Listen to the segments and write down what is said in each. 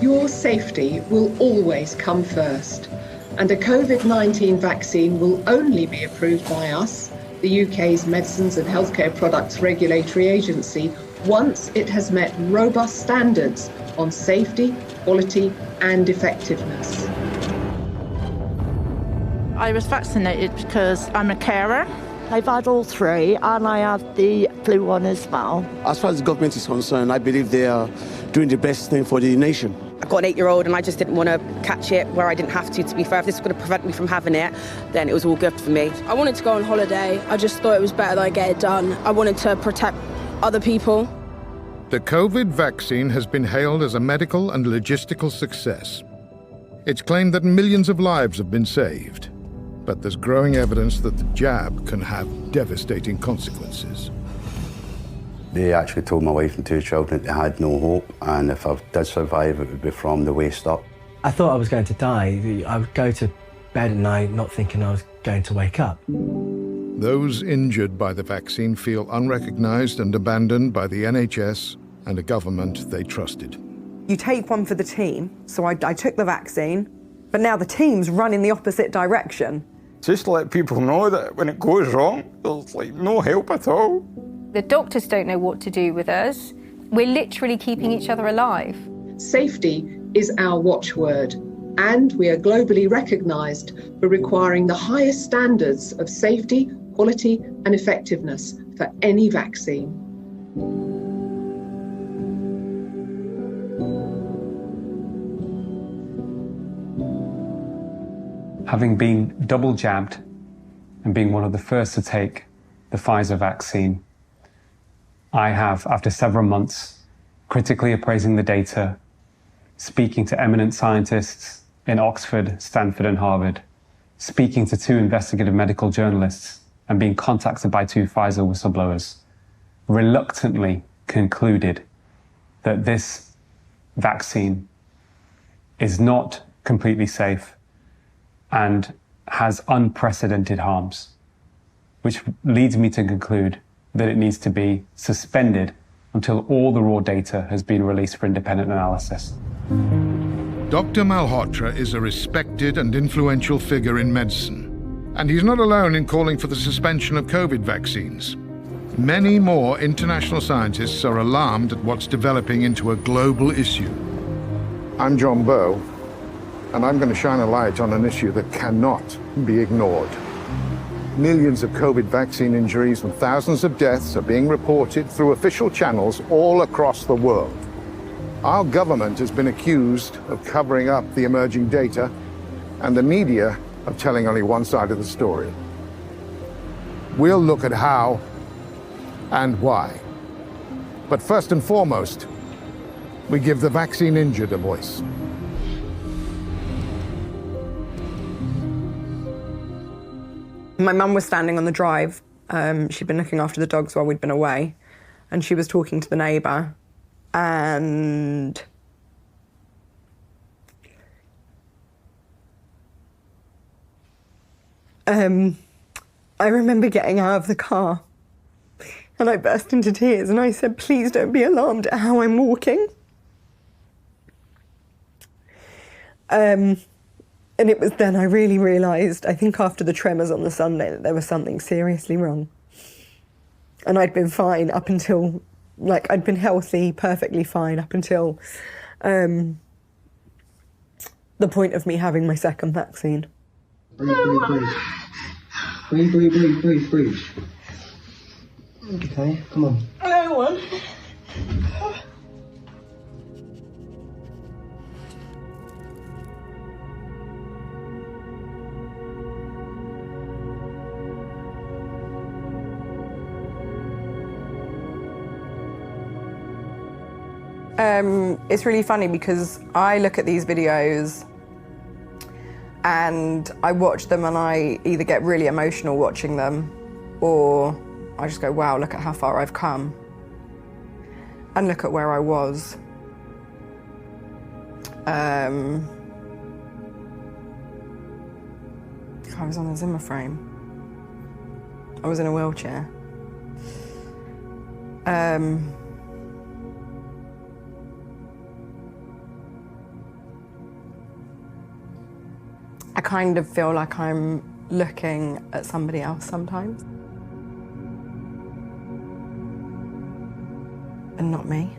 Your safety will always come first, and a COVID-19 vaccine will only be approved by us, the UK's Medicines and Healthcare Products Regulatory Agency, once it has met robust standards on safety, quality and effectiveness. I was vaccinated because I'm a carer. I've had all three and I had the flu one as well. As far as the government is concerned, I believe they are doing the best thing for the nation. I've got an 8-year-old and I just didn't want to catch it where I didn't have to be fair. If this was going to prevent me from having it, then it was all good for me. I wanted to go on holiday. I just thought it was better that I get it done. I wanted to protect other people. The COVID vaccine has been hailed as a medical and logistical success. It's claimed that millions of lives have been saved, but there's growing evidence that the jab can have devastating consequences. They actually told my wife and 2 children that they had no hope, and if I did survive, it would be from the waist up. I thought I was going to die. I would go to bed at night not thinking I was going to wake up. Those injured by the vaccine feel unrecognised and abandoned by the NHS and a government they trusted. You take one for the team, so I took the vaccine, but now the team's run in the opposite direction. Just to let people know that when it goes wrong, there's like no help at all. The doctors don't know what to do with us. We're literally keeping each other alive. Safety is our watchword, and we are globally recognised for requiring the highest standards of safety, quality and effectiveness for any vaccine. Having been double jabbed and being one of the first to take the Pfizer vaccine, I have, after several months, critically appraising the data, speaking to eminent scientists in Oxford, Stanford and Harvard, speaking to 2 investigative medical journalists and being contacted by 2 Pfizer whistleblowers, reluctantly concluded that this vaccine is not completely safe and has unprecedented harms, which leads me to conclude that it needs to be suspended until all the raw data has been released for independent analysis. Dr. Malhotra is a respected and influential figure in medicine, and he's not alone in calling for the suspension of COVID vaccines. Many more international scientists are alarmed at what's developing into a global issue. I'm John Bowe, and I'm going to shine a light on an issue that cannot be ignored. Millions of COVID vaccine injuries and thousands of deaths are being reported through official channels all across the world. Our government has been accused of covering up the emerging data and the media of telling only one side of the story. We'll look at how and why. But first and foremost, we give the vaccine injured a voice. My mum was standing on the drive. She'd been looking after the dogs while we'd been away, and she was talking to the neighbour, and I remember getting out of the car and I burst into tears and I said, please don't be alarmed at how I'm walking. And it was then I really realised, I think after the tremors on the Sunday, that there was something seriously wrong. And I'd been fine up until, like, I'd been healthy, perfectly fine up until the point of me having my second vaccine. Breathe, breathe, breathe. Breathe, breathe, breathe, breathe, breathe. Okay, come on. No one. It's really funny because I look at these videos and I watch them and I either get really emotional watching them or I just go, wow, look at how far I've come and look at where I was. I was on a Zimmer frame. I was in a wheelchair. kind of feel like I'm looking at somebody else sometimes. And not me.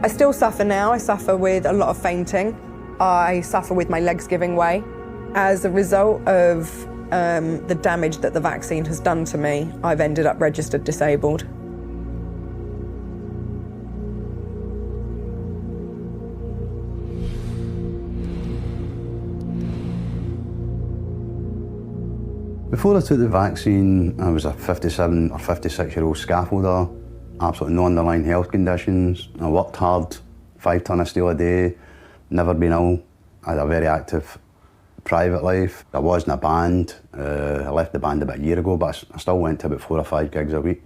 I still suffer now. I suffer with a lot of fainting. I suffer with my legs giving way. As a result of the damage that the vaccine has done to me, I've ended up registered disabled. Before I took the vaccine, I was a 57 or 56-year-old scaffolder, absolutely no underlying health conditions. I worked hard, 5 tonnes of steel a day, never been ill. I had a very active private life. I was in a band. I left the band about a year ago, but I still went to about 4 or 5 gigs a week.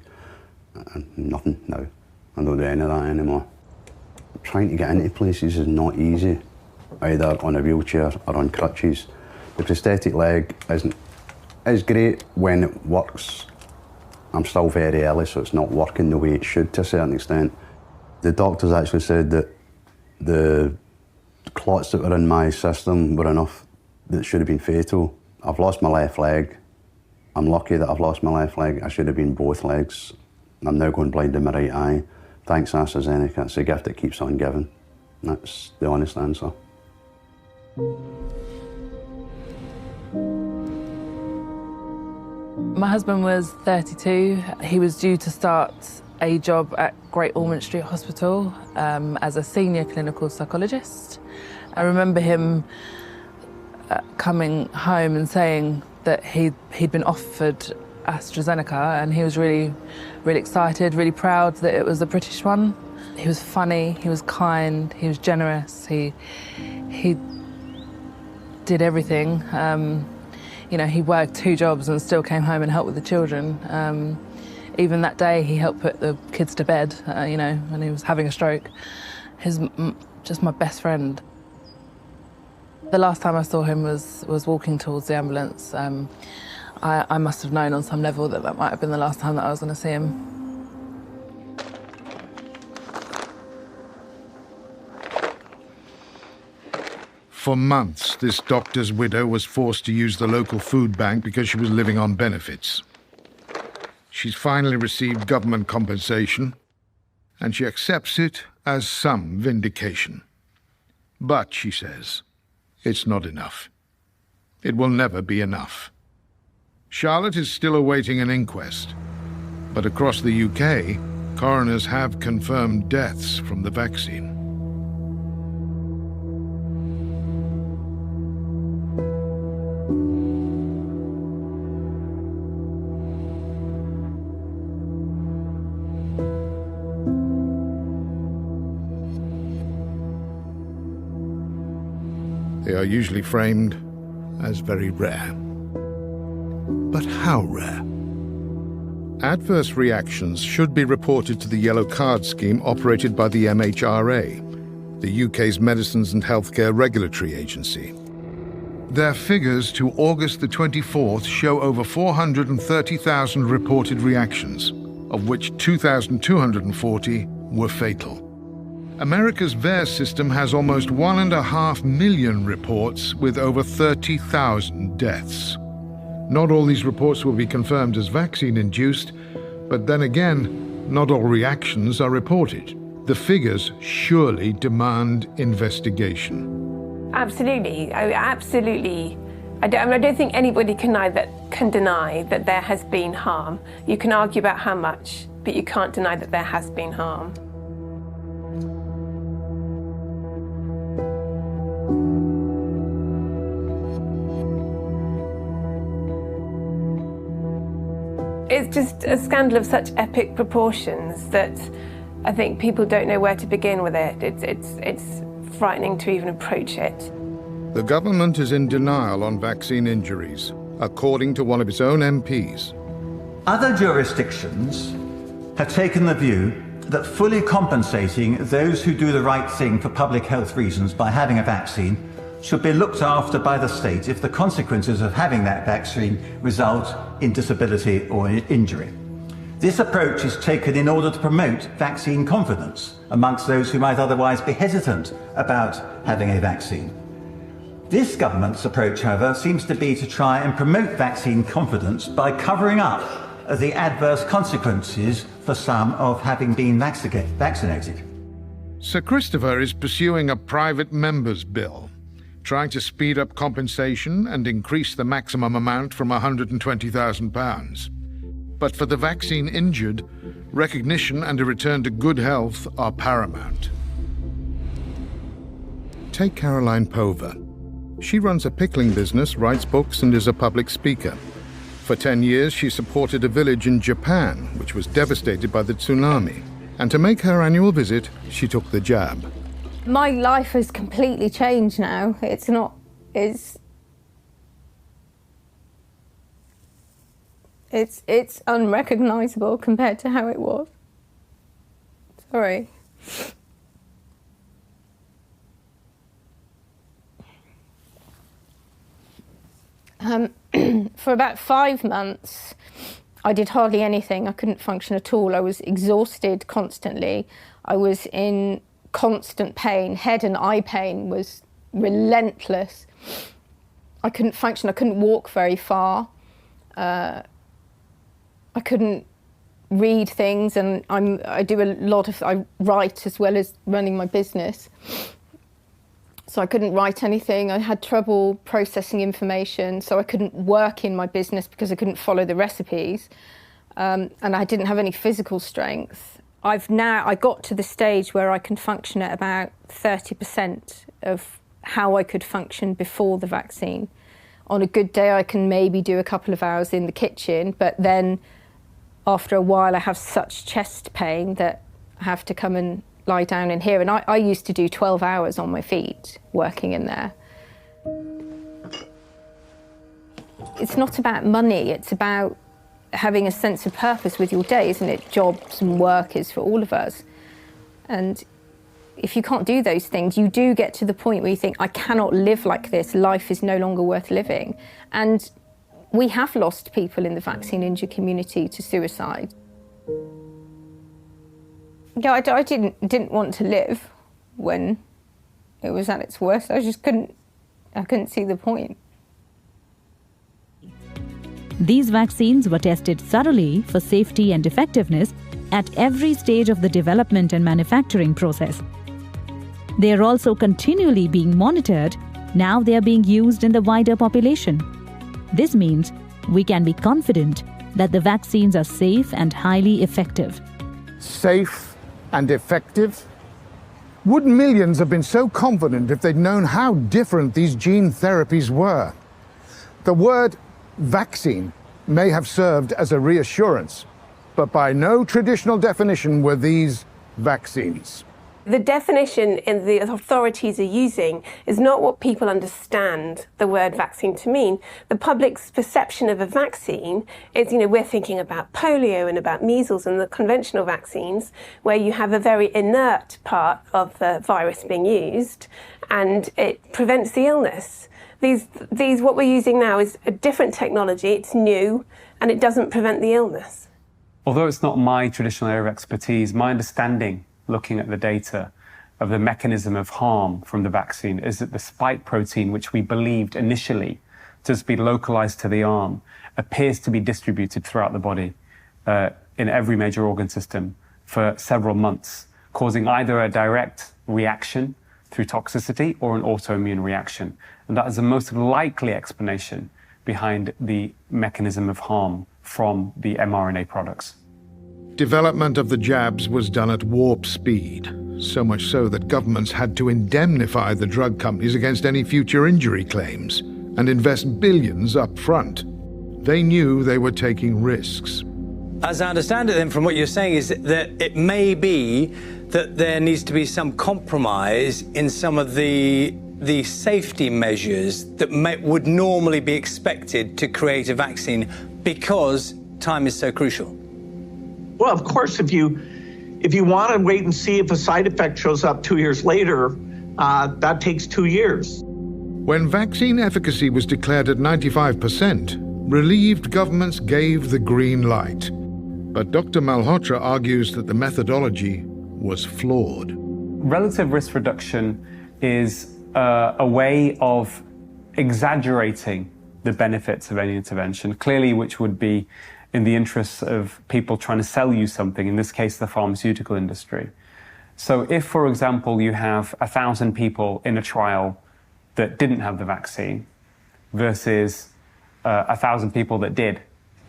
Nothing now. I don't do any of that anymore. Trying to get into places is not easy, either on a wheelchair or on crutches. The prosthetic leg is great when it works. I'm still very early, so it's not working the way it should to a certain extent. The doctors actually said that the clots that were in my system were enough that should have been fatal. I've lost my left leg. I'm lucky that I've lost my left leg. I should have been both legs. I'm now going blind in my right eye. Thanks AstraZeneca, it's a gift that keeps on giving. That's the honest answer. My husband was 32. He was due to start a job at Great Ormond Street Hospital as a senior clinical psychologist. I remember him coming home and saying that he'd been offered AstraZeneca, and he was really, really excited, really proud that it was a British one. He was funny, he was kind, he was generous, he did everything. You know, he worked 2 jobs and still came home and helped with the children. Even that day, he helped put the kids to bed, you know, when he was having a stroke. He's just my best friend. The last time I saw him was walking towards the ambulance. I must have known on some level that might have been the last time that I was going to see him. For months, this doctor's widow was forced to use the local food bank because she was living on benefits. She's finally received government compensation, and she accepts it as some vindication. But, she says, it's not enough. It will never be enough. Charlotte is still awaiting an inquest, but across the UK, coroners have confirmed deaths from the vaccine. They are usually framed as very rare. But how rare? Adverse reactions should be reported to the Yellow Card scheme operated by the MHRA, the UK's Medicines and Healthcare Regulatory Agency. Their figures to August the 24th show over 430,000 reported reactions, of which 2,240 were fatal. America's VAERS system has almost 1.5 million reports with over 30,000 deaths. Not all these reports will be confirmed as vaccine-induced, but then again, not all reactions are reported. The figures surely demand investigation. Absolutely, absolutely. I don't think anybody can deny that there has been harm. You can argue about how much, but you can't deny that there has been harm. It's just a scandal of such epic proportions that I think people don't know where to begin with it. It's frightening to even approach it. The government is in denial on vaccine injuries, according to one of its own MPs. Other jurisdictions have taken the view that fully compensating those who do the right thing for public health reasons by having a vaccine should be looked after by the state if the consequences of having that vaccine result in disability or injury. This approach is taken in order to promote vaccine confidence amongst those who might otherwise be hesitant about having a vaccine. This government's approach, however, seems to be to try and promote vaccine confidence by covering up the adverse consequences for some of having been vaccinated. Sir Christopher is pursuing a private member's bill, trying to speed up compensation and increase the maximum amount from £120,000. But for the vaccine injured, recognition and a return to good health are paramount. Take Caroline Pover. She runs a pickling business, writes books, and is a public speaker. For 10 years, she supported a village in Japan, which was devastated by the tsunami. And to make her annual visit, she took the jab. My life has completely changed now. It's unrecognisable compared to how it was. Sorry. For about 5 months, I did hardly anything. I couldn't function at all. I was exhausted constantly. I was in constant pain. Head and eye pain was relentless. I couldn't function. I couldn't walk very far. I couldn't read things, and I write as well as running my business. So I couldn't write anything. I had trouble processing information, so I couldn't work in my business because I couldn't follow the recipes, and I didn't have any physical strength. I got to the stage where I can function at about 30% of how I could function before the vaccine. On a good day, I can maybe do a couple of hours in the kitchen, but then after a while, I have such chest pain that I have to come and lie down in here. And I used to do 12 hours on my feet working in there. It's not about money, it's about having a sense of purpose with your day, isn't it? Jobs and work is for all of us. And if you can't do those things, you do get to the point where you think, I cannot live like this, life is no longer worth living. And we have lost people in the vaccine injured community to suicide. Yeah, I didn't want to live when it was at its worst. I couldn't see the point. These vaccines were tested thoroughly for safety and effectiveness at every stage of the development and manufacturing process. They are also continually being monitored. Now they are being used in the wider population. This means we can be confident that the vaccines are safe and highly effective. Safe and effective? Would millions have been so confident if they'd known how different these gene therapies were? The word vaccine may have served as a reassurance, but by no traditional definition were these vaccines. The definition the authorities are using is not what people understand the word vaccine to mean. The public's perception of a vaccine is, we're thinking about polio and about measles and the conventional vaccines, where you have a very inert part of the virus being used and it prevents the illness. These what we're using now is a different technology, it's new, and it doesn't prevent the illness. Although it's not my traditional area of expertise, my understanding, looking at the data, of the mechanism of harm from the vaccine is that the spike protein, which we believed initially to just be localized to the arm, appears to be distributed throughout the body in every major organ system for several months, causing either a direct reaction through toxicity or an autoimmune reaction. And that is the most likely explanation behind the mechanism of harm from the mRNA products. Development of the jabs was done at warp speed, so much so that governments had to indemnify the drug companies against any future injury claims and invest billions up front. They knew they were taking risks. As I understand it then from what you're saying is that it may be that there needs to be some compromise in some of the safety measures that would normally be expected to create a vaccine because time is so crucial. Well, of course, if you want to wait and see if a side effect shows up 2 years later, that takes 2 years. When vaccine efficacy was declared at 95%, relieved governments gave the green light. But Dr. Malhotra argues that the methodology was flawed. Relative risk reduction is a way of exaggerating the benefits of any intervention, clearly which would be in the interests of people trying to sell you something, in this case the pharmaceutical industry. So if, for example, you have 1,000 people in a trial that didn't have the vaccine versus 1,000 people that did,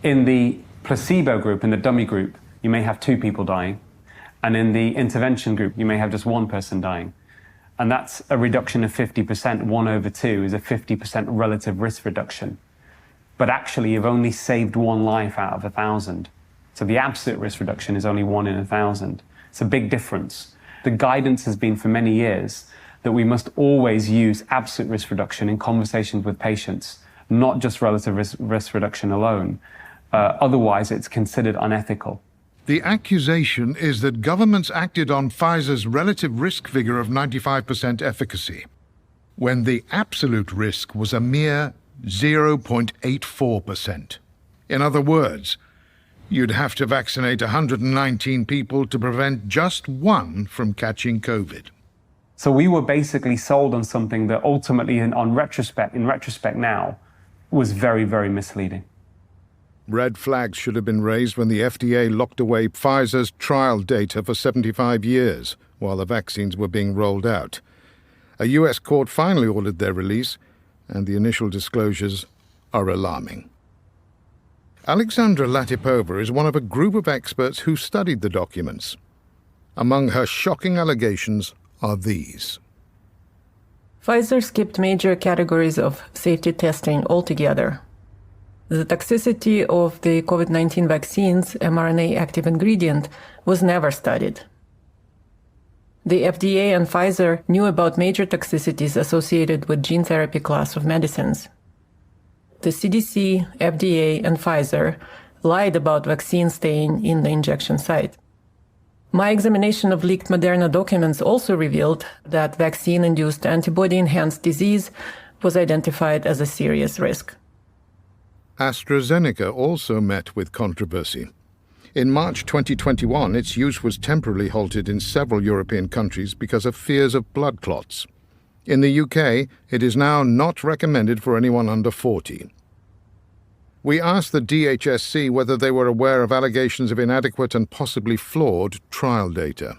in the placebo group, in the dummy group, you may have 2 people dying, and in the intervention group, you may have just 1 person dying. And that's a reduction of 50%. 1/2 is a 50% relative risk reduction. But actually, you've only saved 1 life out of 1,000. So the absolute risk reduction is only 1 in 1,000. It's a big difference. The guidance has been for many years that we must always use absolute risk reduction in conversations with patients, not just relative risk reduction alone. Otherwise, it's considered unethical. The accusation is that governments acted on Pfizer's relative risk figure of 95% efficacy, when the absolute risk was a mere 0.84%. In other words, you'd have to vaccinate 119 people to prevent just 1 from catching COVID. So we were basically sold on something that ultimately, in retrospect now, was very, very misleading. Red flags should have been raised when the FDA locked away Pfizer's trial data for 75 years while the vaccines were being rolled out. A US court finally ordered their release, and the initial disclosures are alarming. Alexandra Latipova is one of a group of experts who studied the documents. Among her shocking allegations are these. Pfizer skipped major categories of safety testing altogether. The toxicity of the COVID-19 vaccine's mRNA active ingredient was never studied. The FDA and Pfizer knew about major toxicities associated with gene therapy class of medicines. The CDC, FDA, and Pfizer lied about vaccine staying in the injection site. My examination of leaked Moderna documents also revealed that vaccine-induced antibody-enhanced disease was identified as a serious risk. AstraZeneca also met with controversy. In March 2021, its use was temporarily halted in several European countries because of fears of blood clots. In the UK, it is now not recommended for anyone under 40. We asked the DHSC whether they were aware of allegations of inadequate and possibly flawed trial data.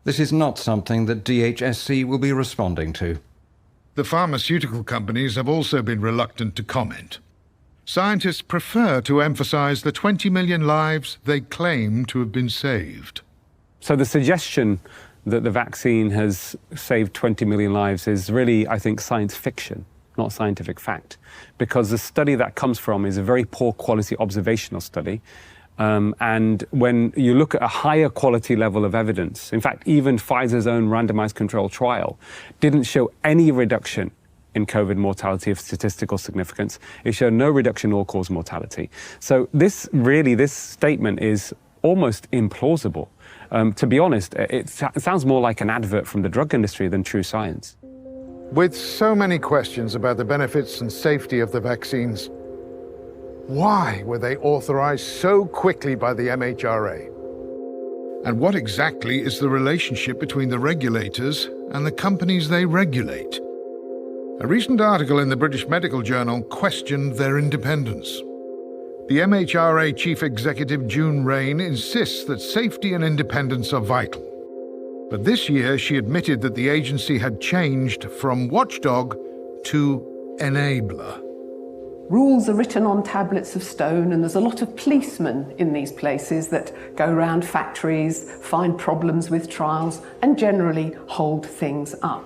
This is not something that DHSC will be responding to. The pharmaceutical companies have also been reluctant to comment. Scientists prefer to emphasize the 20 million lives they claim to have been saved. So the suggestion that the vaccine has saved 20 million lives is really, I think, science fiction, not scientific fact, because the study that comes from is a very poor quality observational study. And when you look at a higher quality level of evidence, in fact, even Pfizer's own randomized control trial didn't show any reduction in COVID mortality of statistical significance. It showed no reduction in all-cause mortality. So this statement is almost implausible. To be honest, it sounds more like an advert from the drug industry than true science. With so many questions about the benefits and safety of the vaccines, why were they authorized so quickly by the MHRA? And what exactly is the relationship between the regulators and the companies they regulate? A recent article in the British Medical Journal questioned their independence. The MHRA Chief Executive June Rain insists that safety and independence are vital. But this year she admitted that the agency had changed from watchdog to enabler. Rules are written on tablets of stone, and there's a lot of policemen in these places that go around factories, find problems with trials, and generally hold things up.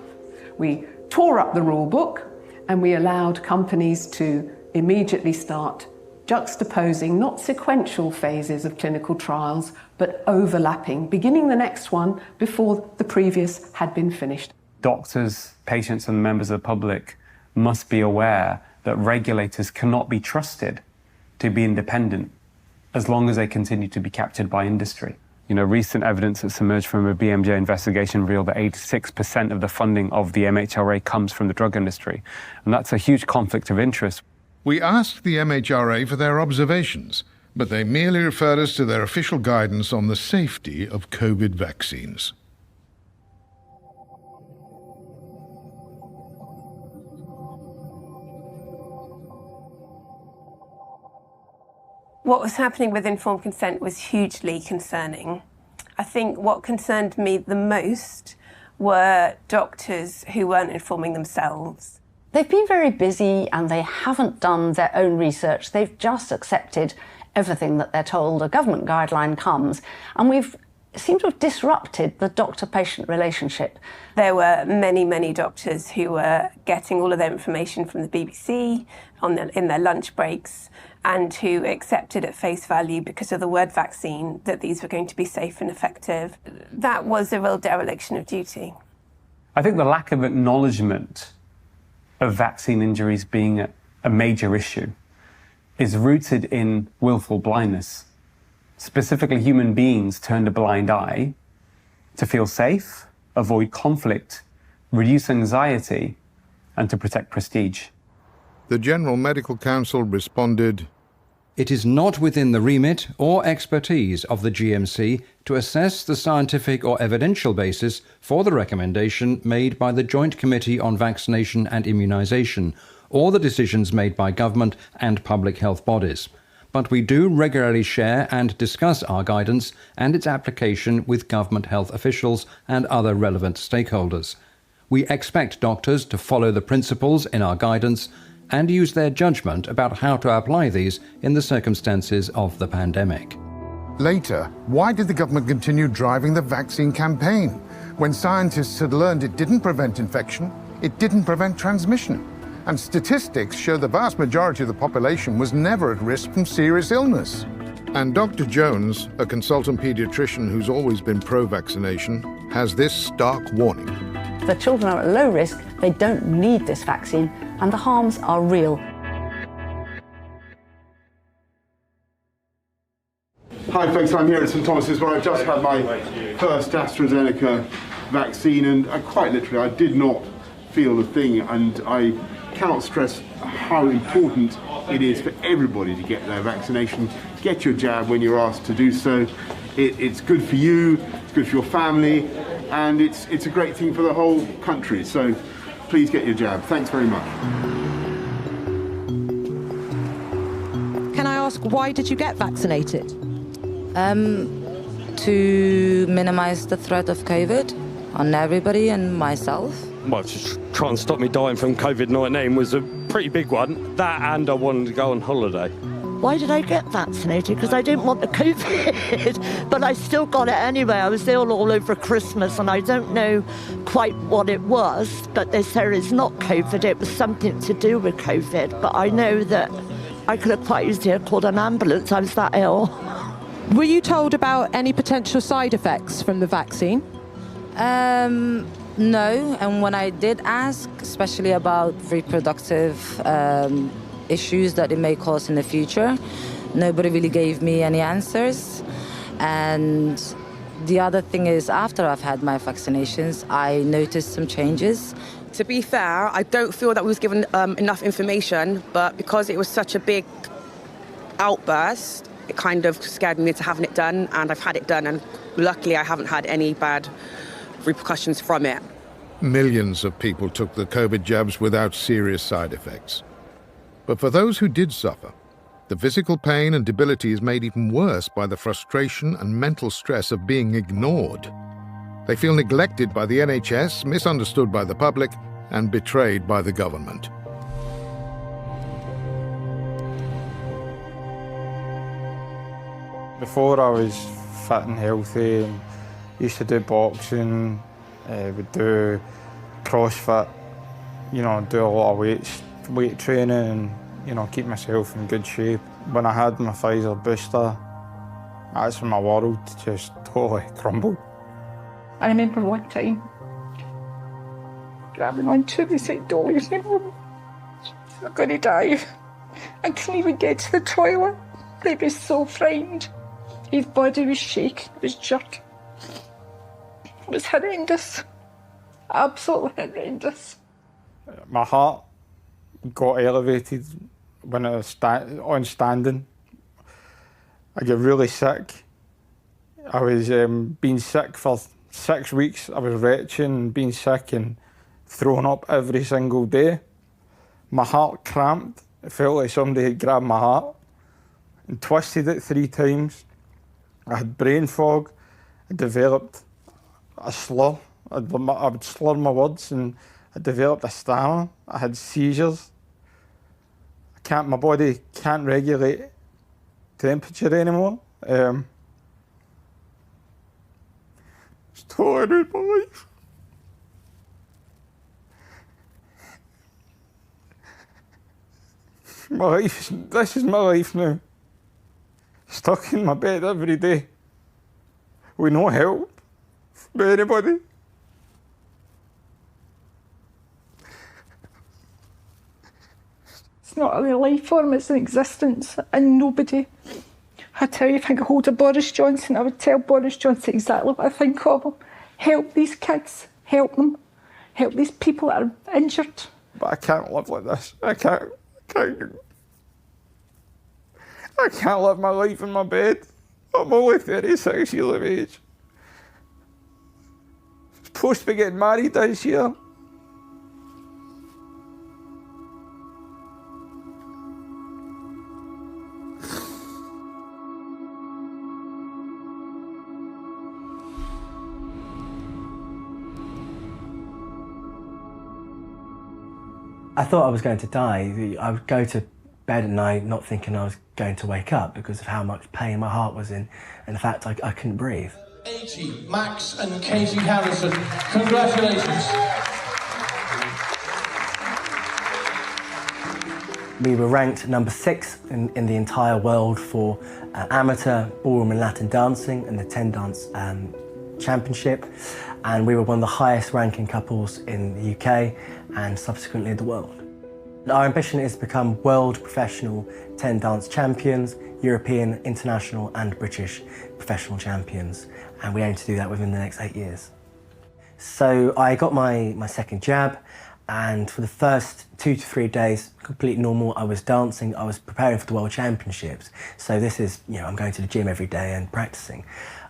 We tore up the rule book, and we allowed companies to immediately start juxtaposing not sequential phases of clinical trials, but overlapping, beginning the next one before the previous had been finished. Doctors, patients, and members of the public must be aware that regulators cannot be trusted to be independent as long as they continue to be captured by industry. You know, recent evidence that's emerged from a BMJ investigation revealed that 86% of the funding of the MHRA comes from the drug industry. And that's a huge conflict of interest. We asked the MHRA for their observations, but they merely referred us to their official guidance on the safety of COVID vaccines. What was happening with informed consent was hugely concerning. I think what concerned me the most were doctors who weren't informing themselves. They've been very busy and they haven't done their own research. They've just accepted everything that they're told. A government guideline comes, and we've seemed to have disrupted the doctor-patient relationship. There were many, many doctors who were getting all of their information from the BBC in their lunch breaks, and who accepted at face value, because of the word vaccine, that these were going to be safe and effective. That was a real dereliction of duty. I think the lack of acknowledgement of vaccine injuries being a major issue is rooted in willful blindness. Specifically, human beings turned a blind eye to feel safe, avoid conflict, reduce anxiety, and to protect prestige. The General Medical Council responded, "It is not within the remit or expertise of the GMC to assess the scientific or evidential basis for the recommendation made by the Joint Committee on Vaccination and Immunisation, or the decisions made by government and public health bodies. But we do regularly share and discuss our guidance and its application with government health officials and other relevant stakeholders. We expect doctors to follow the principles in our guidance and use their judgment about how to apply these in the circumstances of the pandemic." Later, why did the government continue driving the vaccine campaign? When scientists had learned it didn't prevent infection, it didn't prevent transmission. And statistics show the vast majority of the population was never at risk from serious illness. And Dr. Jones, a consultant paediatrician who's always been pro-vaccination, has this stark warning. The children are at low risk, they don't need this vaccine, and the harms are real. Hi folks, I'm here at St Thomas's where I've just had my first AstraZeneca vaccine, and quite literally I did not feel a thing, and I cannot stress how important it is for everybody to get their vaccination. Get your jab when you're asked to do so. It's good for you, it's good for your family, and it's a great thing for the whole country. So please get your jab. Thanks very much. Can I ask, why did you get vaccinated? To minimise the threat of COVID on everybody and myself. Well, to try and stop me dying from COVID-19 was a pretty big one. That, and I wanted to go on holiday. Why did I get vaccinated? Because I didn't want the COVID, but I still got it anyway. I was ill all over Christmas, and I don't know quite what it was, but they said it's not COVID, it was something to do with COVID. But I know that I could have quite easily called an ambulance, I was that ill. Were you told about any potential side effects from the vaccine? No, and when I did ask, especially about reproductive issues that it may cause in the future, nobody really gave me any answers. And the other thing is, after I've had my vaccinations, I noticed some changes. To be fair, I don't feel that we was given enough information, but because it was such a big outburst, it kind of scared me into having it done, and I've had it done, and luckily I haven't had any bad repercussions from it. Millions of people took the COVID jabs without serious side effects. But for those who did suffer, the physical pain and debility is made even worse by the frustration and mental stress of being ignored. They feel neglected by the NHS, misunderstood by the public, and betrayed by the government. Before I was fit and healthy and used to do boxing, would do CrossFit, you know, do a lot of weight training and, you know, keep myself in good shape. When I had my Pfizer booster, that's when my world just totally crumbled. I remember one time grabbing onto me saying, "Dolly, I'm going to die." I couldn't even get to the toilet. They were so frightened. His body was shaking, it was jerking. It was horrendous. Absolutely horrendous. My heart got elevated when I was on standing. I got really sick. I was being sick for 6 weeks. I was retching and being sick and throwing up every single day. My heart cramped. It felt like somebody had grabbed my heart and twisted it 3 times. I had brain fog. I developed a slur. I would slur my words, and I developed a stammer. I had seizures. My body can't regulate temperature anymore. It's totally ruined my life. This is my life now. Stuck in my bed every day with no help from anybody. It's not really a life form, it's an existence, and nobody. I tell you, if I could hold a Boris Johnson, I would tell Boris Johnson exactly what I think of him. Help these kids, help them, help these people that are injured. But I can't live like this. I can't live my life in my bed. I'm only 36 years of age. I'm supposed to be getting married this year. I thought I was going to die. I would go to bed at night not thinking I was going to wake up because of how much pain my heart was in and the fact I couldn't breathe. 80, Max and Casey Harrison. Congratulations. We were ranked number 6 in the entire world for amateur ballroom and Latin dancing in the 10 Dance Championship, and we were one of the highest ranking couples in the UK and subsequently the world. Our ambition is to become world professional 10 dance champions, European, international and British professional champions, and we aim to do that within the next 8 years. So I got my second jab, and for the first 2 to 3 days, completely normal. I was dancing, I was preparing for the World Championships. So this is, I'm going to the gym every day and practicing.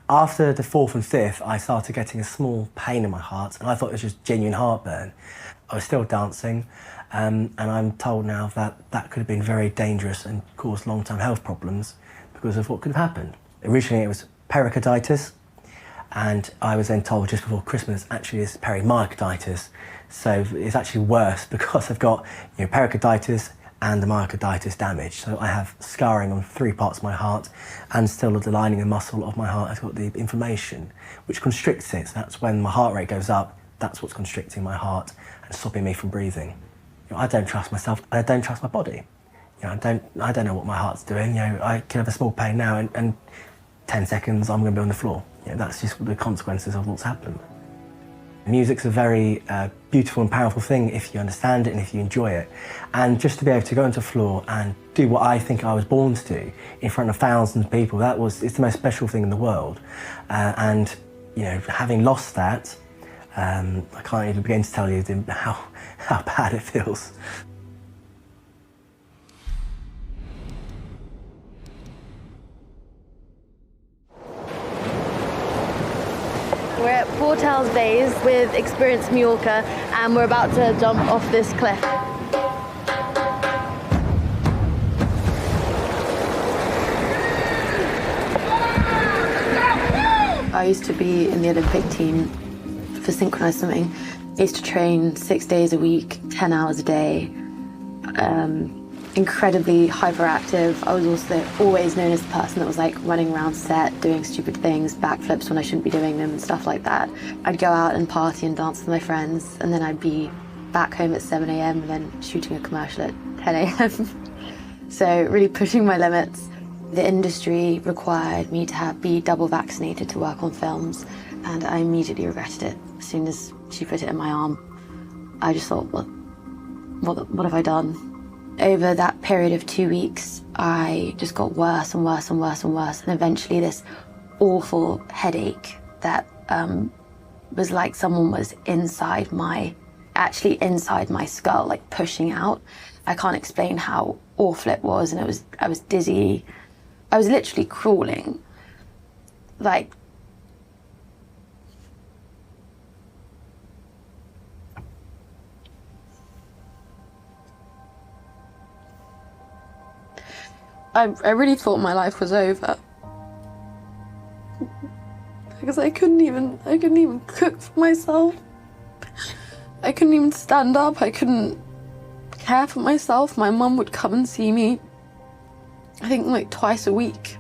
After the 4th and 5th, I started getting a small pain in my heart, and I thought it was just genuine heartburn. I was still dancing, and I'm told now that that could have been very dangerous and caused long-term health problems because of what could have happened. Originally it was pericarditis, and I was then told just before Christmas actually it's perimyocarditis. So it's actually worse because I've got pericarditis and the myocarditis damage. So I have scarring on 3 parts of my heart, and still the lining and muscle of my heart has got the inflammation, which constricts it. So that's when my heart rate goes up, that's what's constricting my heart and stopping me from breathing. I don't trust myself, I don't trust my body. I don't know what my heart's doing. I can have a small pain now and 10 seconds I'm going to be on the floor. That's just the consequences of what's happened. Music's a very beautiful and powerful thing if you understand it and if you enjoy it. And just to be able to go onto the floor and do what I think I was born to do in front of thousands of people, it's the most special thing in the world. And having lost that, I can't even begin to tell you how bad it feels. We're at Port Hells Bays with experienced muleka, and we're about to jump off this cliff. I used to be in the Olympic team for synchronized swimming. I used to train 6 days a week, 10 hours a day, incredibly hyperactive. I was also always known as the person that was like running around set, doing stupid things, backflips when I shouldn't be doing them and stuff like that. I'd go out and party and dance with my friends, and then I'd be back home at 7 a.m. and then shooting a commercial at 10 a.m. So really pushing my limits. The industry required me to be double vaccinated to work on films, and I immediately regretted it. As soon as she put it in my arm, I just thought, what have I done? Over that period of 2 weeks, I just got worse and worse and worse and worse. And eventually this awful headache that was like someone was inside my skull, like pushing out. I can't explain how awful it was, and I was dizzy. I was literally crawling. Like, I really thought my life was over. Because I couldn't even cook for myself. I couldn't even stand up. I couldn't care for myself. My mum would come and see me, I think like twice a week,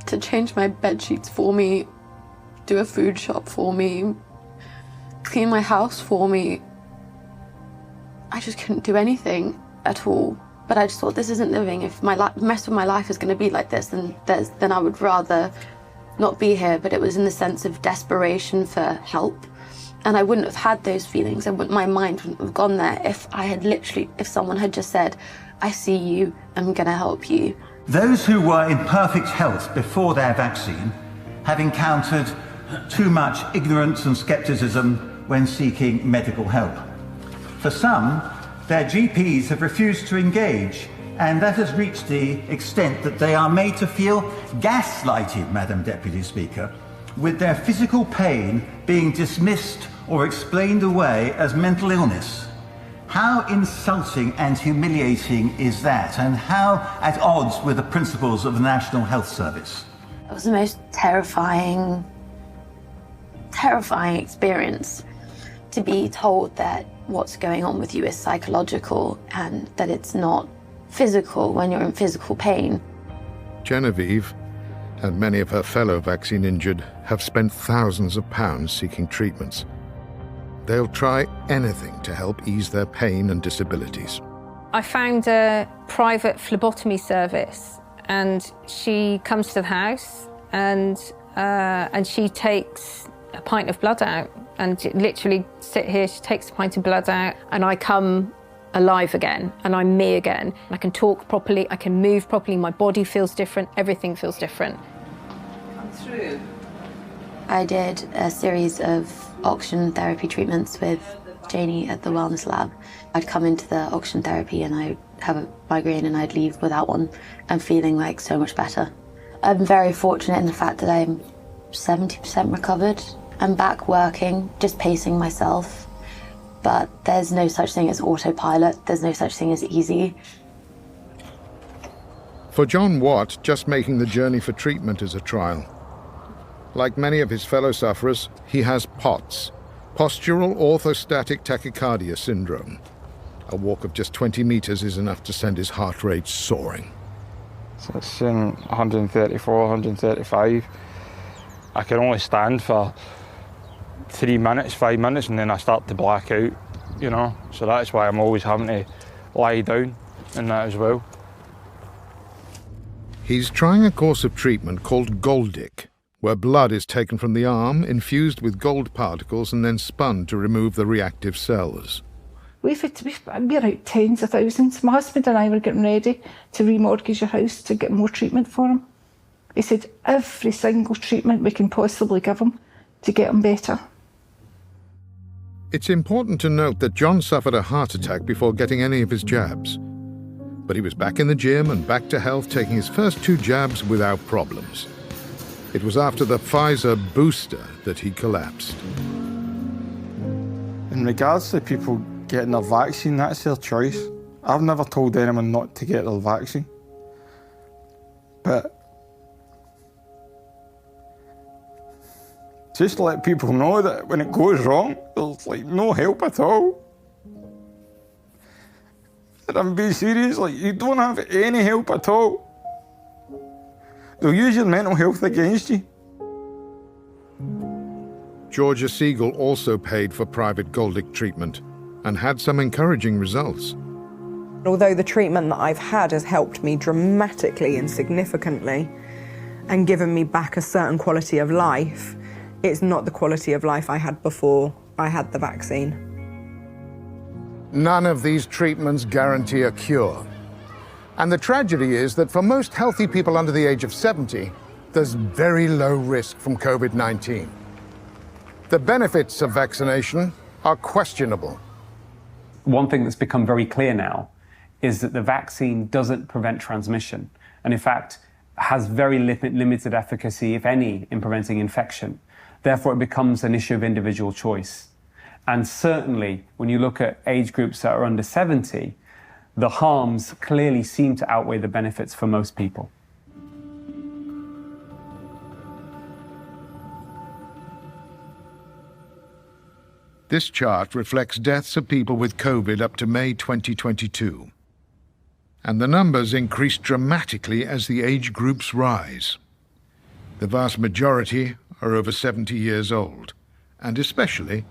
to change my bed sheets for me, do a food shop for me, clean my house for me. I just couldn't do anything at all. But I just thought, this isn't living. If the rest of my life is going to be like this, then I would rather not be here. But it was in the sense of desperation for help. And I wouldn't have had those feelings. My mind wouldn't have gone there if someone had just said, I see you, I'm going to help you. Those who were in perfect health before their vaccine have encountered too much ignorance and scepticism when seeking medical help. For some, their GPs have refused to engage, and that has reached the extent that they are made to feel gaslighted, Madam Deputy Speaker, with their physical pain being dismissed or explained away as mental illness. How insulting and humiliating is that, and how at odds with the principles of the National Health Service? It was the most terrifying experience, to be told that what's going on with you is psychological and that it's not physical when you're in physical pain. Genevieve and many of her fellow vaccine injured have spent thousands of pounds seeking treatments. They'll try anything to help ease their pain and disabilities. I found a private phlebotomy service, and she comes to the house and she takes a pint of blood out, and literally sit here, she takes a pint of blood out, and I come alive again, and I'm me again. I can talk properly, I can move properly, my body feels different, everything feels different. Come through. I did a series of oxygen therapy treatments with Janie at the Wellness Lab. I'd come into the oxygen therapy and I'd have a migraine and I'd leave without one and feeling like so much better. I'm very fortunate in the fact that I'm 70% recovered. I'm back working, just pacing myself. But there's no such thing as autopilot. There's no such thing as easy. For John Watt, just making the journey for treatment is a trial. Like many of his fellow sufferers, he has POTS, postural orthostatic tachycardia syndrome. A walk of just 20 meters is enough to send his heart rate soaring. So it's 134, 135. I can only stand for 3 minutes, 5 minutes, and then I start to black out, you know. So that's why I'm always having to lie down in that as well. He's trying a course of treatment called Goldic, where blood is taken from the arm, infused with gold particles, and then spun to remove the reactive cells. We're out tens of thousands. My husband and I were getting ready to remortgage your house to get more treatment for him. He said every single treatment we can possibly give him to get him better. It's important to note that John suffered a heart attack before getting any of his jabs. But he was back in the gym and back to health, taking his first 2 jabs without problems. It was after the Pfizer booster that he collapsed. In regards to people getting their vaccine, that's their choice. I've never told anyone not to get their vaccine. But just to let people know that when it goes wrong, there's like no help at all. And I'm being serious, like you don't have any help at all. They'll use your mental health against you. Georgia Siegel also paid for private Goldic treatment and had some encouraging results. Although the treatment that I've had has helped me dramatically and significantly and given me back a certain quality of life, it's not the quality of life I had before I had the vaccine. None of these treatments guarantee a cure. And the tragedy is that for most healthy people under the age of 70, there's very low risk from COVID-19. The benefits of vaccination are questionable. One thing that's become very clear now is that the vaccine doesn't prevent transmission, and in fact has very limited efficacy, if any, in preventing infection. Therefore, it becomes an issue of individual choice. And certainly, when you look at age groups that are under 70, the harms clearly seem to outweigh the benefits for most people. This chart reflects deaths of people with COVID up to May 2022. And the numbers increase dramatically as the age groups rise. The vast majority are over 70 years old, and especially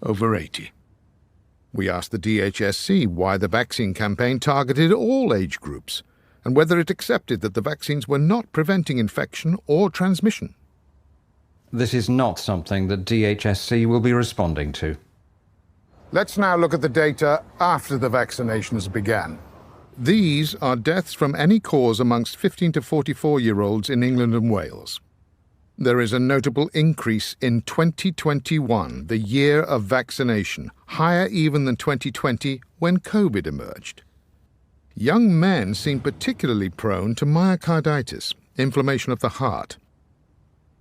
over 80. We asked the DHSC why the vaccine campaign targeted all age groups, and whether it accepted that the vaccines were not preventing infection or transmission. This is not something that DHSC will be responding to. Let's now look at the data after the vaccinations began. These are deaths from any cause amongst 15 to 44-year-olds in England and Wales. There is a notable increase in 2021, the year of vaccination, higher even than 2020 when COVID emerged. Young men seem particularly prone to myocarditis, inflammation of the heart.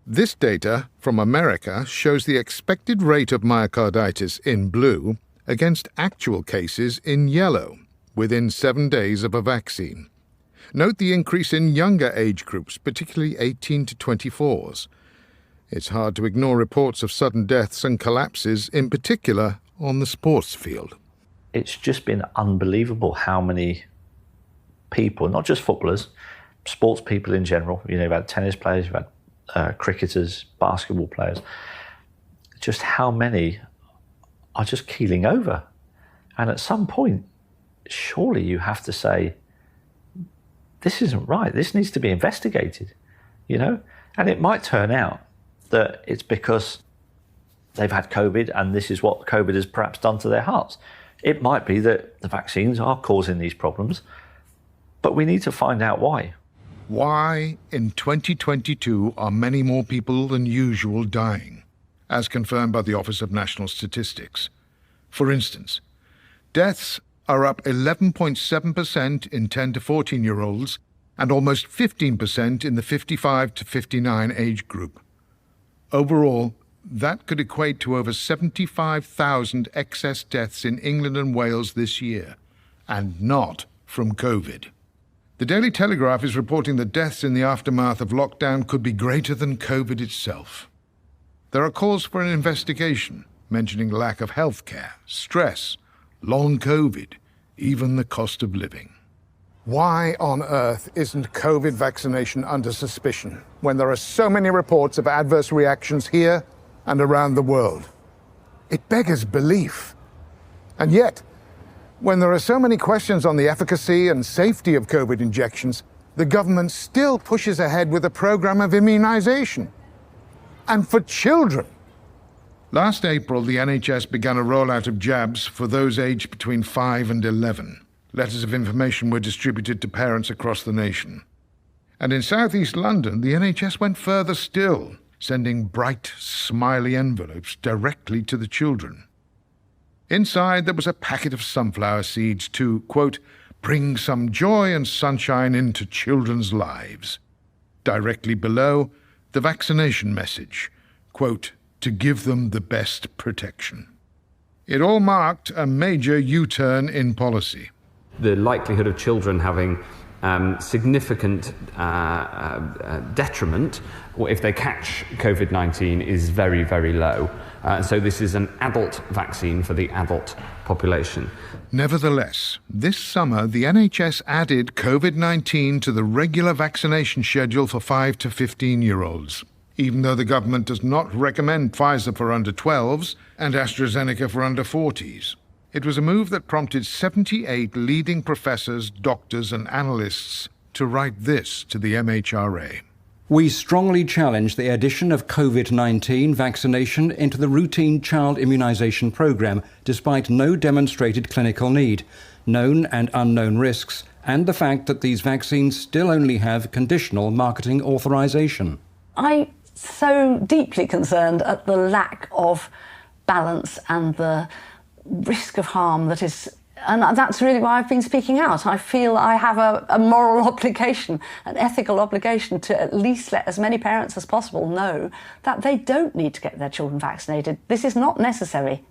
This data from America shows the expected rate of myocarditis in blue against actual cases in yellow within 7 days of a vaccine. Note the increase in younger age groups, particularly 18 to 24s. It's hard to ignore reports of sudden deaths and collapses, in particular on the sports field. It's just been unbelievable how many people, not just footballers, sports people in general, you know, you've had tennis players, you've had cricketers, basketball players, just how many are just keeling over. And at some point, surely you have to say, this isn't right, this needs to be investigated, you know? And it might turn out that it's because they've had COVID and this is what COVID has perhaps done to their hearts. It might be that the vaccines are causing these problems, but we need to find out why. Why, in 2022, are many more people than usual dying, as confirmed by the Office of National Statistics? For instance, deaths are up 11.7% in 10 to 14-year-olds and almost 15% in the 55 to 59 age group. Overall, that could equate to over 75,000 excess deaths in England and Wales this year, and not from COVID. The Daily Telegraph is reporting that deaths in the aftermath of lockdown could be greater than COVID itself. There are calls for an investigation, mentioning lack of healthcare, stress, long COVID, even the cost of living. Why on earth isn't COVID vaccination under suspicion when there are so many reports of adverse reactions here and around the world? It beggars belief. And yet, when there are so many questions on the efficacy and safety of COVID injections, the government still pushes ahead with a program of immunization. And for children. Last April, the NHS began a rollout of jabs for those aged between 5 and 11. Letters of information were distributed to parents across the nation. And in South East London, the NHS went further still, sending bright, smiley envelopes directly to the children. Inside, there was a packet of sunflower seeds to, quote, bring some joy and sunshine into children's lives. Directly below, the vaccination message, quote, to give them the best protection. It all marked a major U-turn in policy. The likelihood of children having significant detriment if they catch COVID-19 is very, very low. So this is an adult vaccine for the adult population. Nevertheless, this summer the NHS added COVID-19 to the regular vaccination schedule for 5 to 15-year-olds, even though the government does not recommend Pfizer for under 12s and AstraZeneca for under 40s. It was a move that prompted 78 leading professors, doctors and analysts to write this to the MHRA. We strongly challenge the addition of COVID-19 vaccination into the routine child immunisation programme, despite no demonstrated clinical need, known and unknown risks, and the fact that these vaccines still only have conditional marketing authorization. I'm so deeply concerned at the lack of balance and the risk of harm that is, and that's really why I've been speaking out. I feel I have a moral obligation, an ethical obligation to at least let as many parents as possible know that they don't need to get their children vaccinated. This is not necessary.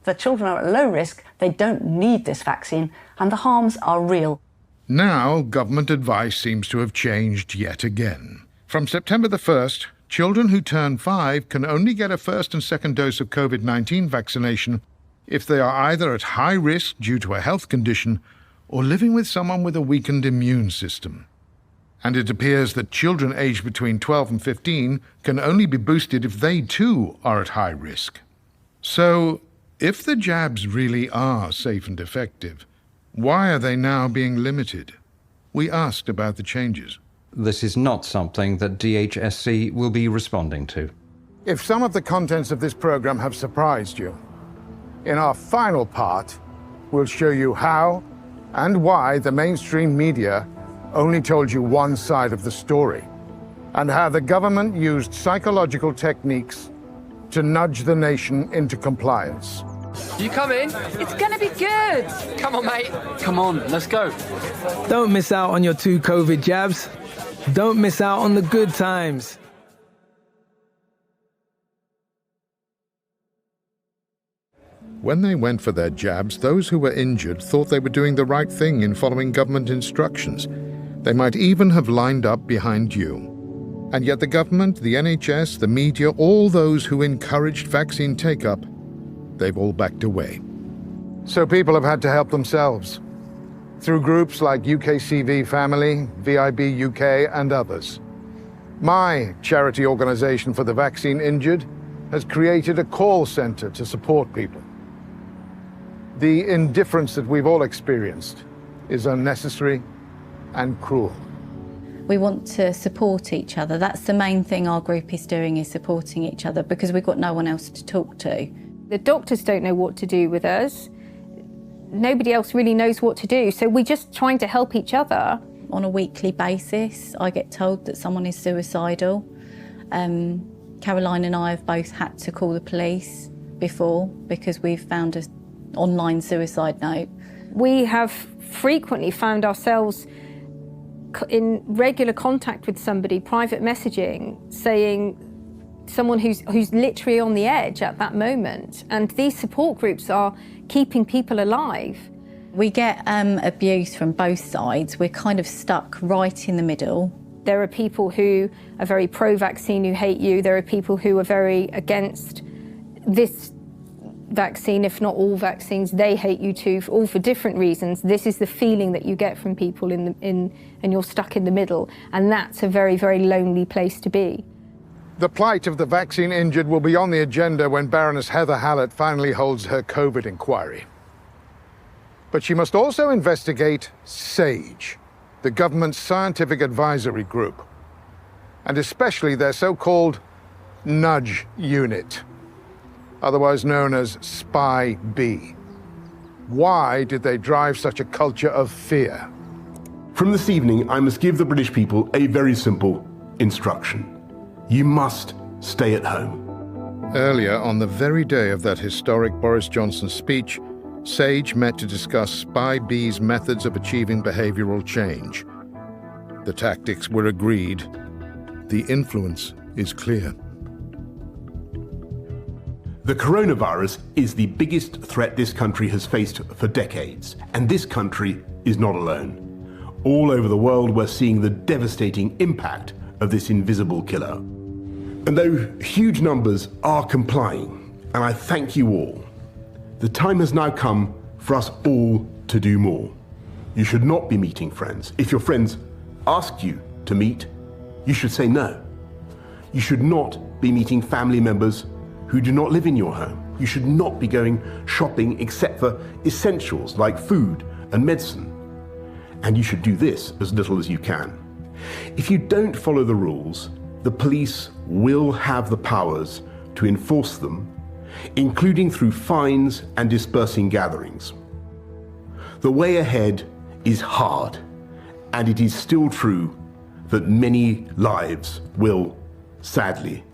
The children are at low risk, they don't need this vaccine, and the harms are real. Now, government advice seems to have changed yet again. From September the 1st, children who turn 5 can only get a first and second dose of COVID-19 vaccination if they are either at high risk due to a health condition or living with someone with a weakened immune system. And it appears that children aged between 12 and 15 can only be boosted if they too are at high risk. So, if the jabs really are safe and effective, why are they now being limited? We asked about the changes. This is not something that DHSC will be responding to. If some of the contents of this program have surprised you, in our final part, we'll show you how and why the mainstream media only told you one side of the story, and how the government used psychological techniques to nudge the nation into compliance. You come in? It's gonna be good. Come on, mate. Come on, let's go. Don't miss out on your 2 COVID jabs. Don't miss out on the good times. When they went for their jabs, those who were injured thought they were doing the right thing in following government instructions. They might even have lined up behind you. And yet the government, the NHS, the media, all those who encouraged vaccine take-up, they've all backed away. So people have had to help themselves, through groups like UKCV Family, VIB UK, and others. My charity organisation for the vaccine injured has created a call centre to support people. The indifference that we've all experienced is unnecessary and cruel. We want to support each other. That's the main thing our group is doing, is supporting each other, because we've got no one else to talk to. The doctors don't know what to do with us. Nobody else really knows what to do, so we're just trying to help each other. On a weekly basis, I get told that someone is suicidal. Caroline and I have both had to call the police before because we've found an online suicide note. We have frequently found ourselves in regular contact with somebody, private messaging, saying someone who's literally on the edge at that moment. And these support groups are keeping people alive. We get abuse from both sides. We're kind of stuck right in the middle. There are people who are very pro-vaccine who hate you. There are people who are very against this vaccine, if not all vaccines. They hate you too, all for different reasons. This is the feeling that you get from people and you're stuck in the middle. And that's a very, very lonely place to be. The plight of the vaccine injured will be on the agenda when Baroness Heather Hallett finally holds her COVID inquiry. But she must also investigate SAGE, the government's scientific advisory group, and especially their so-called nudge unit, otherwise known as Spy B. Why did they drive such a culture of fear? From this evening, I must give the British people a very simple instruction. You must stay at home. Earlier, on the very day of that historic Boris Johnson speech, SAGE met to discuss Spy B's methods of achieving behavioural change. The tactics were agreed. The influence is clear. The coronavirus is the biggest threat this country has faced for decades, and this country is not alone. All over the world, we're seeing the devastating impact of this invisible killer. And though huge numbers are complying, and I thank you all, the time has now come for us all to do more. You should not be meeting friends. If your friends ask you to meet, you should say no. You should not be meeting family members who do not live in your home. You should not be going shopping except for essentials like food and medicine. And you should do this as little as you can. If you don't follow the rules, the police will have the powers to enforce them, including through fines and dispersing gatherings. The way ahead is hard, And it is still true that many lives will, sadly,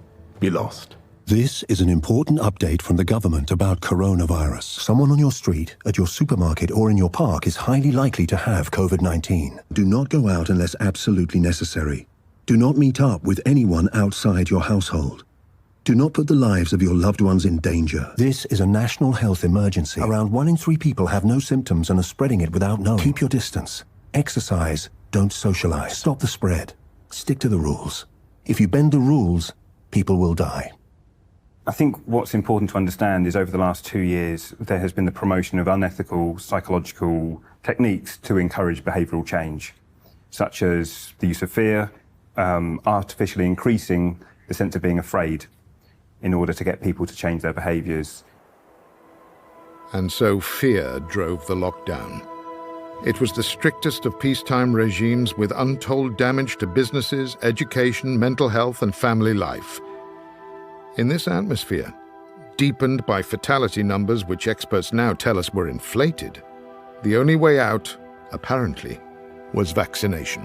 be lost. This is an important update from the government about coronavirus. Someone on your street, at your supermarket, or in your park is highly likely to have COVID-19. Do not go out unless absolutely necessary. Do not meet up with anyone outside your household. Do not put the lives of your loved ones in danger. This is a national health emergency. Around 1 in 3 people have no symptoms and are spreading it without knowing. Keep your distance. Exercise. Don't socialize. Stop the spread. Stick to the rules. If you bend the rules, people will die. I think what's important to understand is over the last 2 years, there has been the promotion of unethical psychological techniques to encourage behavioural change, such as the use of fear, artificially increasing the sense of being afraid in order to get people to change their behaviours. And so fear drove the lockdown. It was the strictest of peacetime regimes with untold damage to businesses, education, mental health and family life. In this atmosphere, deepened by fatality numbers which experts now tell us were inflated, the only way out, apparently, was vaccination.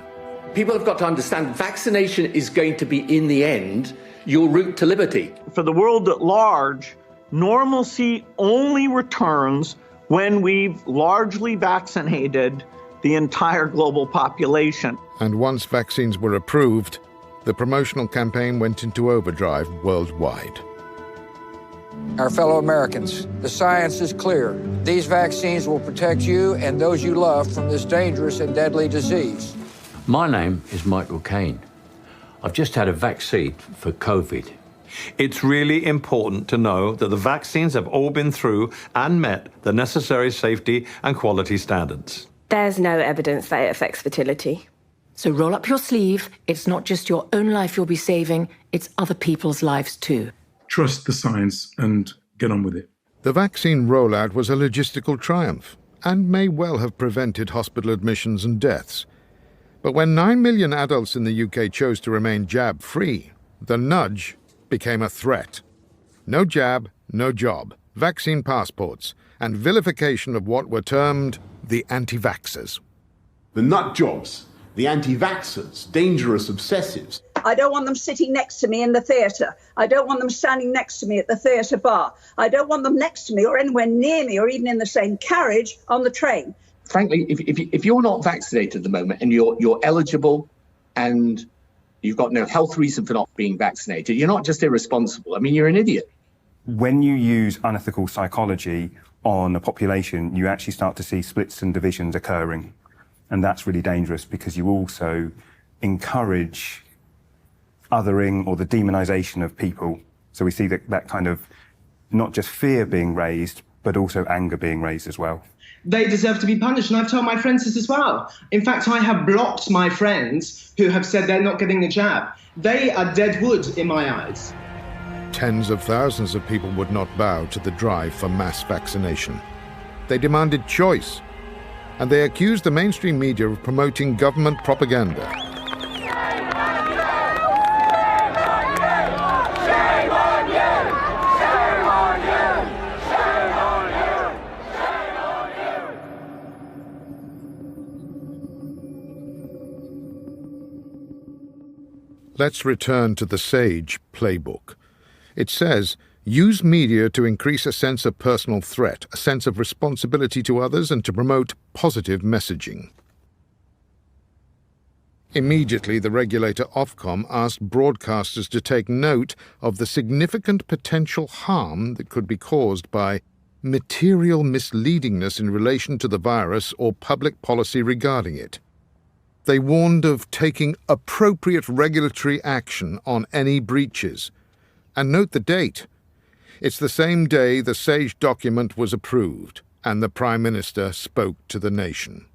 People have got to understand vaccination is going to be, in the end, your route to liberty. For the world at large, normalcy only returns when we've largely vaccinated the entire global population. And once vaccines were approved, the promotional campaign went into overdrive worldwide. Our fellow Americans, the science is clear. These vaccines will protect you and those you love from this dangerous and deadly disease. My name is Michael Caine. I've just had a vaccine for COVID. It's really important to know that the vaccines have all been through and met the necessary safety and quality standards. There's no evidence that it affects fertility. So roll up your sleeve. It's not just your own life you'll be saving, it's other people's lives too. Trust the science and get on with it. The vaccine rollout was a logistical triumph and may well have prevented hospital admissions and deaths. But when 9 million adults in the UK chose to remain jab-free, the nudge became a threat. No jab, no job, vaccine passports, and vilification of what were termed the anti-vaxxers. The nut jobs, the anti-vaxxers, dangerous obsessives. I don't want them sitting next to me in the theatre. I don't want them standing next to me at the theatre bar. I don't want them next to me or anywhere near me or even in the same carriage on the train. Frankly, if you're not vaccinated at the moment and you're eligible and you've got no health reason for not being vaccinated, you're not just irresponsible. I mean, you're an idiot. When you use unethical psychology on a population, you actually start to see splits and divisions occurring. And that's really dangerous because you also encourage othering or the demonization of people. So we see that kind of not just fear being raised, but also anger being raised as well. They deserve to be punished, and I've told my friends this as well. In fact, I have blocked my friends who have said they're not getting the jab. They are dead wood in my eyes. Tens of thousands of people would not bow to the drive for mass vaccination. They demanded choice, and they accused the mainstream media of promoting government propaganda. Let's return to the SAGE playbook. It says, use media to increase a sense of personal threat, a sense of responsibility to others, and to promote positive messaging. Immediately, the regulator Ofcom asked broadcasters to take note of the significant potential harm that could be caused by material misleadingness in relation to the virus or public policy regarding it. They warned of taking appropriate regulatory action on any breaches. And note the date. It's the same day the SAGE document was approved and the Prime Minister spoke to the nation.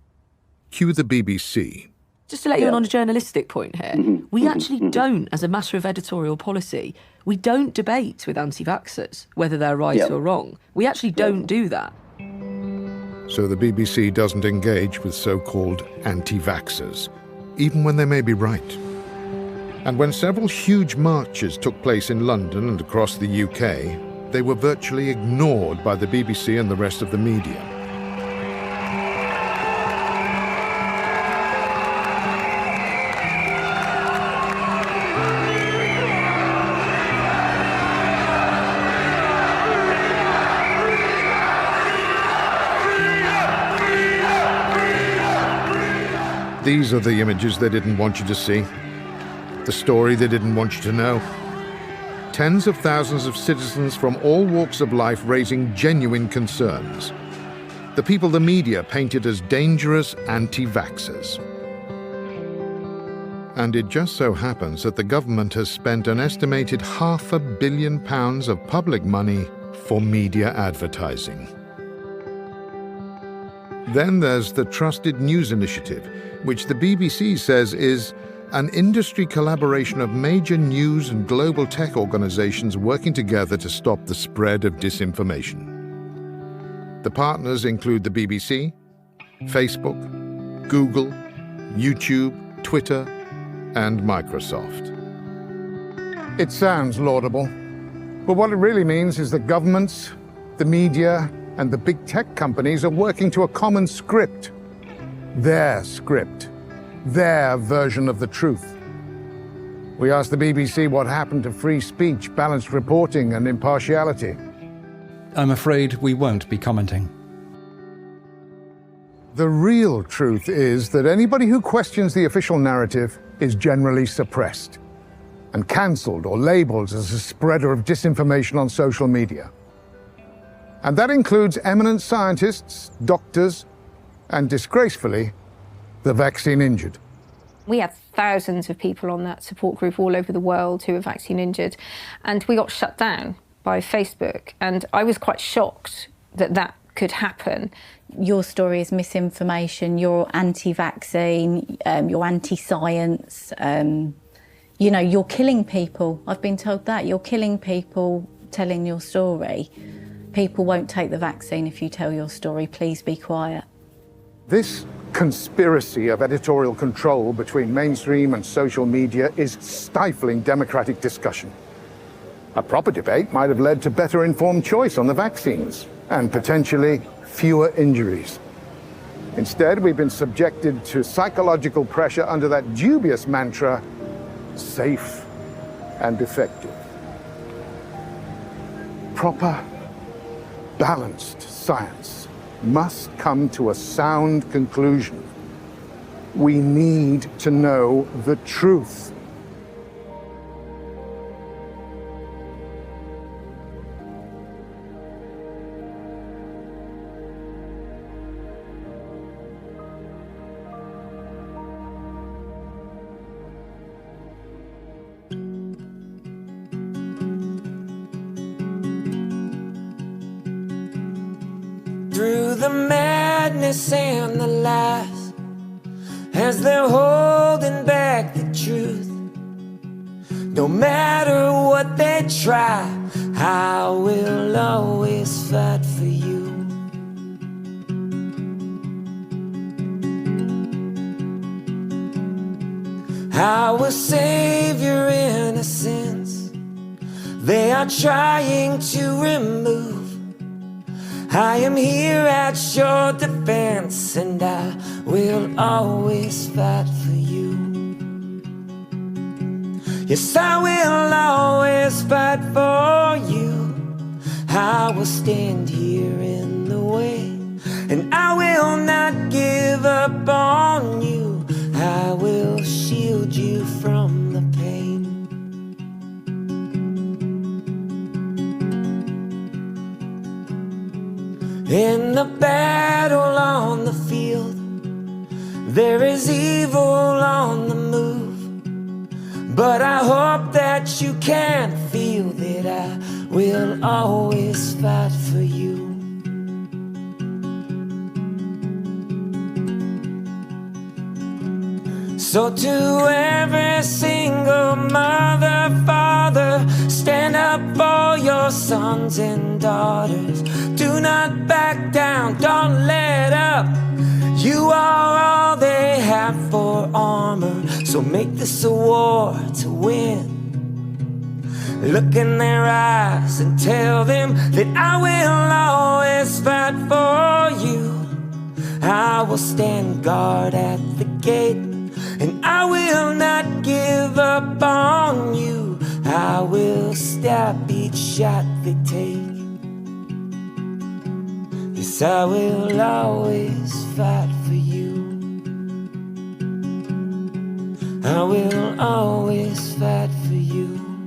Cue the BBC. Just to let you in on a journalistic point here, we actually don't, as a matter of editorial policy, we don't debate with anti-vaxxers whether they're right or wrong. We actually don't do that. So the BBC doesn't engage with so-called anti-vaxxers, even when they may be right. And when several huge marches took place in London and across the UK, they were virtually ignored by the BBC and the rest of the media. These are the images they didn't want you to see. The story they didn't want you to know. Tens of thousands of citizens from all walks of life raising genuine concerns. The people the media painted as dangerous anti-vaxxers. And it just so happens that the government has spent an estimated £500 million of public money for media advertising. Then there's the Trusted News Initiative, which the BBC says is an industry collaboration of major news and global tech organizations working together to stop the spread of disinformation. The partners include the BBC, Facebook, Google, YouTube, Twitter, and Microsoft. It sounds laudable, but what it really means is that governments, the media, and the big tech companies are working to a common script. Their script. Their version of the truth. We asked the BBC what happened to free speech, balanced reporting, and impartiality. I'm afraid we won't be commenting. The real truth is that anybody who questions the official narrative is generally suppressed and cancelled or labelled as a spreader of disinformation on social media. And that includes eminent scientists, doctors, and disgracefully, the vaccine injured. We had thousands of people on that support group all over the world who were vaccine injured, and we got shut down by Facebook, and I was quite shocked that that could happen. Your story is misinformation, you're anti-vaccine, you're anti-science, you know, you're killing people. I've been told that. You're killing people telling your story. People won't take the vaccine if you tell your story. Please be quiet. This conspiracy of editorial control between mainstream and social media is stifling democratic discussion. A proper debate might have led to better informed choice on the vaccines and potentially fewer injuries. Instead, we've been subjected to psychological pressure under that dubious mantra, safe and effective. Proper, balanced science must come to a sound conclusion. We need to know the truth. Through the madness and the lies, as they're holding back the truth, no matter what they try, I will always fight for you. I will save your innocence. They are trying to remove. I am here at your defense, and I will always fight for you. Yes, I will always fight for you. I will stand here in the way, and I will not give up on you. I will shield you from the pain. In the battle on the field, there is evil on the move, but I hope that you can feel that I will always fight for you. So to every single mother, father, stand up for your sons and daughters. Do not back down, don't let up. You are all they have for armor, so make this a war to win. Look in their eyes and tell them that I will always fight for you. I will stand guard at the gate, and I will not give up on you. I will stop each shot they take. Yes, I will always fight for you. I will always fight for you.